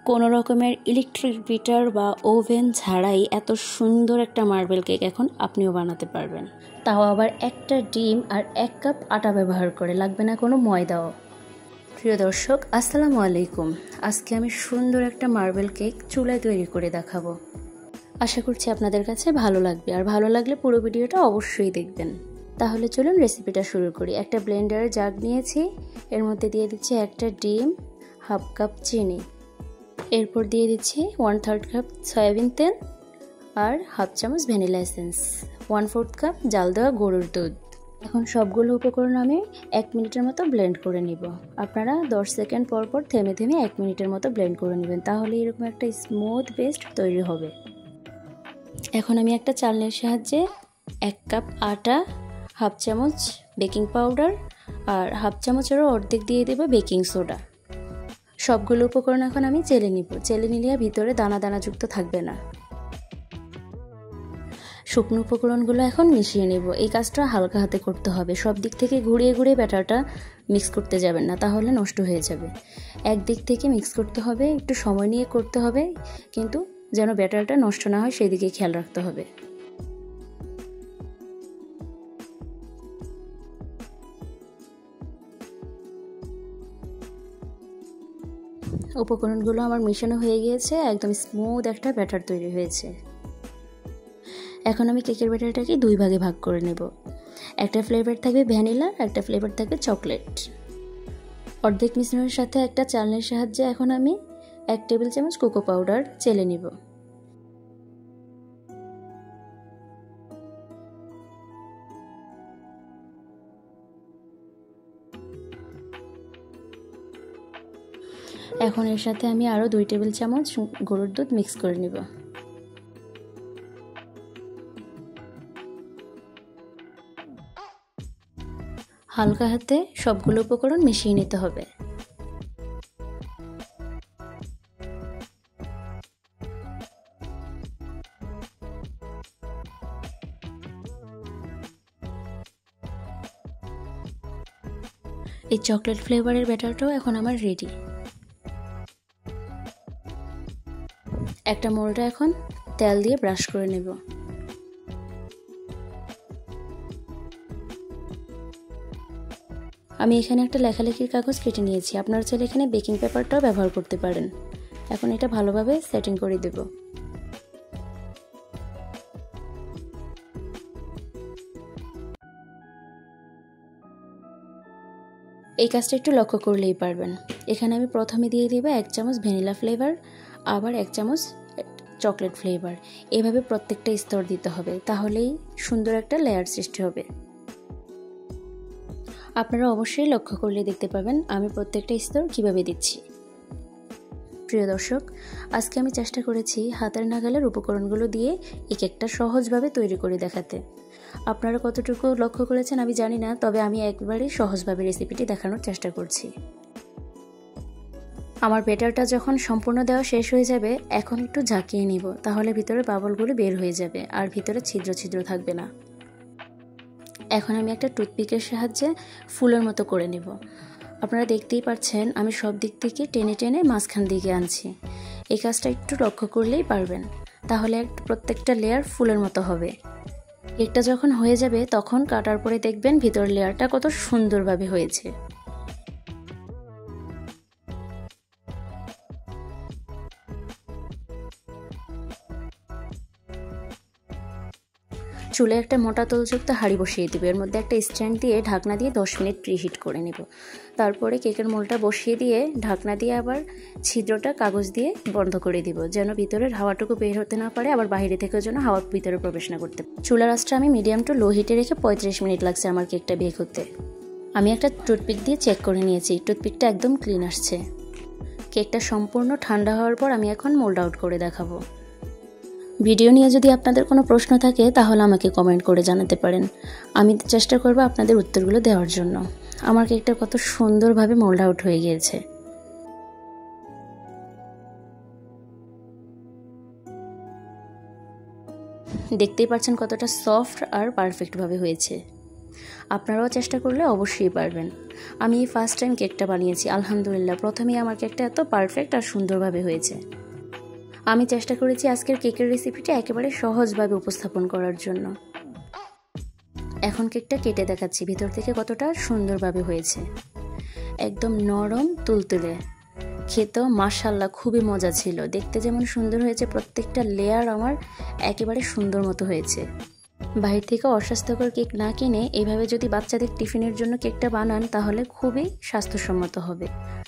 কোনো রকমের electric bitter বা ওভেন ছাড়াই এত সুন্দর একটা মার্বেল কেক এখন আপনিও বানাতে পারবেন, তাও আবার একটা ডিম আর 1 কাপ আটা ব্যবহার করে, লাগবে না কোনো ময়দাও। প্রিয় দর্শক, আসসালামু আলাইকুম। আজকে আমি সুন্দর একটা মার্বেল কেক চুলায় তৈরি করে দেখাবো। আশা করছি আপনাদের কাছে ভালো লাগবে, আর ভালো লাগলে পুরো ভিডিওটা অবশ্যই দেখবেন। তাহলে চলুন রেসিপিটা শুরু করি। একটা ব্লেন্ডারের জাগ নিয়েছি, এর মধ্যে দিয়ে দিচ্ছি একটা ডিম, 1/2 কাপ চিনি, এরপর দিয়ে দিচ্ছি 1/3 কাপ সয়াবিন তেল আর 1/2 চামচ ভ্যানিলা এসেন্স, 1/4 কাপ জাল দেওয়া গরুর দুধ। এখন সবগুলো উপকরণ আমি 1 মিনিটের মতো ব্লেন্ড করে নিব। আপনারা 10 সেকেন্ড পর পর থেমে থেমে 1 মিনিটের মতো ব্লেন্ড করে নেবেন, তাহলে এরকম একটা স্মুথ পেস্ট তৈরি হবে। এখন আমি একটা চালনির সাহায্যে 1 কাপ আটা, 1/2 চামচ বেকিং পাউডার আর 1/2 চামচেরও অর্ধেক দিয়ে দেব বেকিং সোডা। সবগুলো উপকরণ এখন আমি চেলে নিব। চেলে নিলে ভিতরে দানা দানা যুক্ত থাকবে না। শুকনো উপকরণগুলো এখন মিশিয়ে নেব। এই কাজটা হালকা হাতে করতে হবে, সব দিক থেকে ঘুরিয়ে ঘুরিয়ে ব্যাটারটা মিক্স করতে যাবেন না, তাহলে নষ্ট হয়ে যাবে। একদিক থেকে মিক্স করতে হবে, একটু সময় নিয়ে করতে হবে, কিন্তু যেন ব্যাটারটা নষ্ট না হয় সেই দিকে খেয়াল রাখতে হবে। উপকরণগুলো আমার মেশানো হয়ে গিয়েছে, একদম স্মুথ একটা ব্যাটার তৈরি হয়েছে। এখন আমি কেকের ব্যাটারটাকে 2 ভাগে ভাগ করে নেব। একটা ফ্লেভার থাকবে ভ্যানিলা, একটা ফ্লেভার থাকবে চকলেট। অর্ধেক মিশ্রণের সাথে একটা চালনির সাহায্যে এখন আমি 1 টেবিল চামচ কোকো পাউডার চেলে নিব। এখন এর সাথে আমি আরও 2 টেবিল চামচ গরুর দুধ মিক্স করে নিব। হালকা হাতে সবগুলো উপকরণ মিশিয়ে নিতে হবে। এই চকলেট ফ্লেভারের ব্যাটারটাও এখন আমার রেডি। একটা মোল্ডে এখন তেল দিয়ে ব্রাশ করে নেব। আমি এখানে একটা লেখালেখির কাগজ কেটে নিয়েছি, আপনারা চাইলে এখানে বেকিং পেপারটাও ব্যবহার করতে পারেন। এখন এটা ভালোভাবে সেটিং করে দেব। এই কাজটা একটু লক্ষ্য করলেই পারবেন। এখানে আমি প্রথমে দিয়ে দিব 1 চামচ ভ্যানিলা ফ্লেভার, আবার 1 চামচ চকলেট ফ্লেভার। এভাবে প্রত্যেকটা স্তর দিতে হবে, তাহলেই সুন্দর একটা লেয়ার সৃষ্টি হবে। আপনারা অবশ্যই লক্ষ্য করলে দেখতে পাবেন আমি প্রত্যেকটা স্তর কিভাবে দিচ্ছি। প্রিয় দর্শক, আজকে আমি চেষ্টা করেছি হাতের নাগালের উপকরণগুলো দিয়ে এই কেকটা সহজভাবে তৈরি করে দেখাতে। আপনারা কতটুকু লক্ষ্য করেছেন আমি জানি না, তবে আমি একবারেই সহজভাবে রেসিপিটি দেখানোর চেষ্টা করছি। আমার ব্যাটারটা যখন সম্পূর্ণ দেওয়া শেষ হয়ে যাবে, এখন একটু ঝাঁকিয়ে নিব, তাহলে ভিতরে বাবলগুলো বের হয়ে যাবে আর ভিতরে ছিদ্র ছিদ্র থাকবে না। এখন আমি একটা টুথপিকের সাহায্যে ফুলের মতো করে নেব। আপনারা দেখতেই পাচ্ছেন আমি সব দিক থেকে টেনে টেনে মাঝখান দিকে আনছি। এই কাজটা একটু লক্ষ্য করলেই পারবেন, তাহলে প্রত্যেকটা লেয়ার ফুলের মতো হবে। কেকটা যখন হয়ে যাবে তখন কাটার পরে দেখবেন ভিতর লেয়ারটা কত সুন্দরভাবে হয়েছে। চুলে একটা মোটা তলযুক্ত হাঁড়ি বসিয়ে দিব, এর মধ্যে একটা স্ট্যান্ড দিয়ে ঢাকনা দিয়ে 10 মিনিট প্রিহিট করে নেব। তারপরে কেকের মোলটা বসিয়ে দিয়ে ঢাকনা দিয়ে আবার ছিদ্রটা কাগজ দিয়ে বন্ধ করে দিব, যেন ভিতরের হাওয়াটুকু বের হতে না পারে, আবার বাইরে থেকেও যেন হাওয়া ভিতরে প্রবেশ না করতে পারে। চুলার আঁচটা আমি মিডিয়াম টু লো হিটে রেখে 35 মিনিট লাগছে আমার কেকটা বেক হতে। আমি একটা টুথপিক দিয়ে চেক করে নিয়েছি, টুথপিকটা একদম ক্লিন আসছে। কেকটা সম্পূর্ণ ঠান্ডা হওয়ার পর আমি এখন মোল্ড আউট করে দেখাবো। ভিডিও নিয়ে যদি আপনাদের কোনো প্রশ্ন থাকে তাহলে আমাকে কমেন্ট করে জানাতে পারেন, আমি চেষ্টা করব আপনাদের উত্তরগুলো দেওয়ার জন্য। আমার কেকটা কত সুন্দরভাবে মোল্ড আউট হয়ে গিয়েছে। দেখতেই পাচ্ছেন কতটা সফট আর পারফেক্টভাবে হয়েছে। আপনারাও চেষ্টা করলে অবশ্যই পারবেন। আমি এই ফার্স্ট টাইম কেকটা বানিয়েছি, আলহামদুলিল্লাহ প্রথমেই আমার কেকটা এত পারফেক্ট আর সুন্দরভাবে হয়েছে। আমি চেষ্টা করেছি আজকের কেকের রেসিপিটা একেবারে সহজভাবে উপস্থাপন করার জন্য। এখন কেকটা কেটে দেখাচ্ছি ভিতর থেকে কতটা সুন্দরভাবে হয়েছে, একদম নরম তুলতুলে, খেতেও মাশাআল্লাহ খুবই মজা ছিল। দেখতে যেমন সুন্দর হয়েছে, প্রত্যেকটা লেয়ার আমার একেবারে সুন্দর মতো হয়েছে। বাইরে থেকে অস্বাস্থ্যকর কেক না কিনে এইভাবে যদি বাচ্চাদের টিফিনের জন্য কেকটা বানান তাহলে খুবই স্বাস্থ্যসম্মত হবে।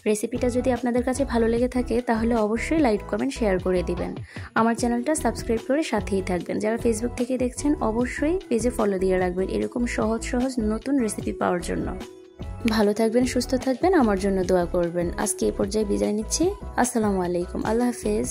রেসিপিটা যদি আপনাদের কাছে ভালো লেগে থাকে তাহলে অবশ্যই লাইক কমেন্ট শেয়ার করে দিবেন। আমার চ্যানেলটা সাবস্ক্রাইব করে সাথেই থাকবেন। যারা ফেসবুক থেকে দেখছেন অবশ্যই পেজে ফলো দিয়ে রাখবেন এরকম সহজ সহজ নতুন রেসিপি পাওয়ার জন্য। ভালো থাকবেন, সুস্থ থাকবেন, আমার জন্য দোয়া করবেন। আজকে এই পর্যায়ে বিদায় নিচ্ছি। আসসালামু আলাইকুম, আল্লাহ হাফেজ।